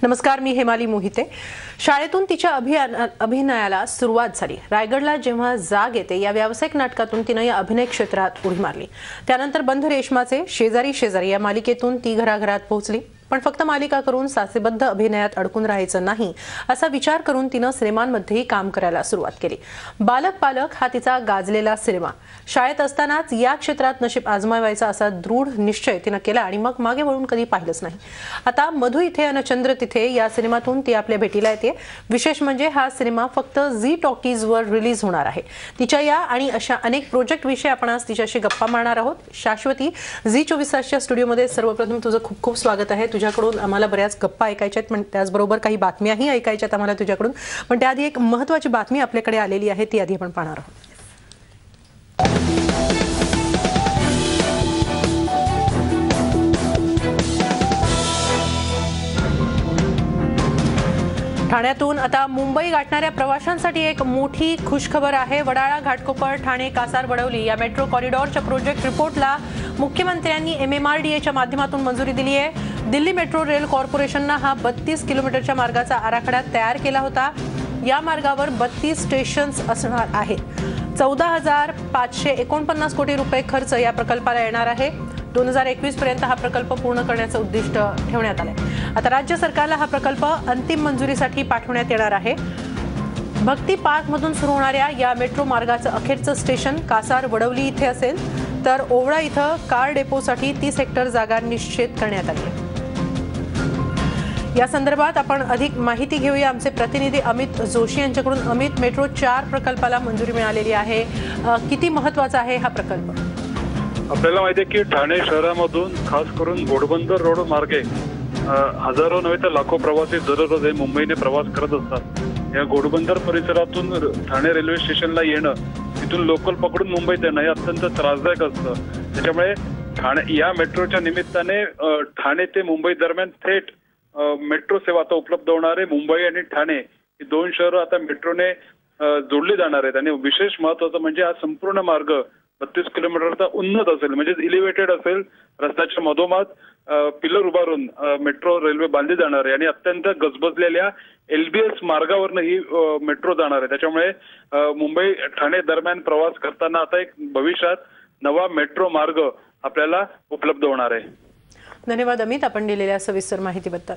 नमस्कार, मी हेमाली मोहिते। शाळेतून तिच्या अभिनयाला सुरुवात झाली। रायगडला जेव्हा जाग येते या व्यावसायिक नाटकातून तिने या अभिनय क्षेत्रात उडी मारली। त्यानंतर बंध रेशमाचे शेजारी शेजारी या मालिकेतून ती घराघरात पोहोचली। पण फक्त मालिका करून साचेबद्ध अभिनयात अडकून राहायचं नाही असा विचार करून तिने सिनेमांमध्येही काम करायला सुरुवात केली। बालक पालक हा तिचा गाजलेला सिनेमा। शाळेत असतानाच या क्षेत्रात नशीब आजमावायचा असा दृढ निश्चय तिने केला आणि मग मागे वळून कधी पाहिलंच नाही। आता मधु इथे अन चंद्र तिथे या सिनेमातून ती आपल्या भेटीला येते। विशेष म्हणजे हा सिनेमा फक्त झी टॉकीज वर रिलीज होणार आहे। तिच्या या आणि अशा अनेक प्रोजेक्ट विषयी आपण आज तिच्याशी गप्पा मारणार आहोत। शाश्वती, झी 24 तासच्या स्टुडिओमध्ये सर्वप्रथम तुझं खूप खूप स्वागत आहे। तुझ्याकडून आम्हाला बऱ्याच गप्पा ऐकायच्या आहेत, पण त्याचबरोबर काही बातम्याही ऐकायच्या आहेत आम्हाला तुझ्याकडून। पण त्याआधी एक महत्त्वाची बातमी आपल्याकडे आलेली आहे, ती आधी आपण पाहणार आहोत। ठाण्यातून आता मुंबई गाठणाऱ्या प्रवाशांसाठी एक मोठी खुशखबर आहे। वडाळा, घाटकोपर, ठाणे, कासार, वडवली या मेट्रो कॉरिडॉरच्या प्रोजेक्ट रिपोर्टला मुख्यमंत्र्यांनी MMRDAच्या माध्यमातून मंजुरी दिली आहे। दिल्ली मेट्रो रेल कॉर्पोरेशनने हा 32 किलोमीटरच्या मार्गाचा आराखडा तयार केला होता। या मार्गावर 32 स्टेशन्स असणार आहेत। 14,549 कोटी रुपये खर्च या प्रकल्पाला येणार आहे। 2021 पर्यंत हा प्रकल्प पूर्ण करण्याचं उद्दिष्ट ठेवण्यात आले। आता राज्य सरकारला हा प्रकल्प अंतिम मंजुरीसाठी पाठवण्यात येणार आहे। भक्ती पार्क मधून सुरू होणाऱ्या या मेट्रो मार्गाचं अखेरचं स्टेशन कासार वडवली इथे असेल, तर ओवळा इथं कार डेपोसाठी 30 हेक्टर जागा निश्चित करण्यात आली आहे। या संदर्भात आपण अधिक माहिती घेऊया आमचे प्रतिनिधी अमित जोशी यांच्याकडून। अमित, मेट्रो 4 प्रकल्पाला मंजुरी मिळालेली आहे, किती महत्त्वाचा आहे हा प्रकल्प? आपल्याला माहिती आहे की ठाणे शहरामधून खास करून घोडबंदर रोड मार्गे हजारो नव्हे तर लाखो प्रवासी दररोज मुंबईने प्रवास करत असतात। या घोडबंदर परिसरातून ठाणे रेल्वे स्टेशनला येणं, तिथून लोकल पकडून मुंबईत येणं हे अत्यंत त्रासदायक असतं। त्याच्यामुळे ठाणे या मेट्रोच्या निमित्ताने ठाणे ते मुंबई दरम्यान थेट मेट्रो सेवा आता उपलब्ध होणार आहे। मुंबई आणि ठाणे ही 2 शहरं आता मेट्रोने जोडली जाणार आहेत। आणि विशेष महत्त्वाचं म्हणजे हा संपूर्ण मार्ग 32 किलोमीटरचा उन्नत असेल, म्हणजे इलिव्हेटेड असेल। रस्त्याच्या मधोमध पिलर उभारून मेट्रो रेल्वे बांधली जाणार आहे आणि अत्यंत गजबजलेल्या LBS मार्गावरनं ही मेट्रो जाणार आहे। त्याच्यामुळे मुंबई ठाणे दरम्यान प्रवास करताना आता एक भविष्यात नवा मेट्रो मार्ग आपल्याला उपलब्ध होणार आहे। धन्यवाद अमित, आपण दिलेल्या सविस्तर माहितीबद्दल।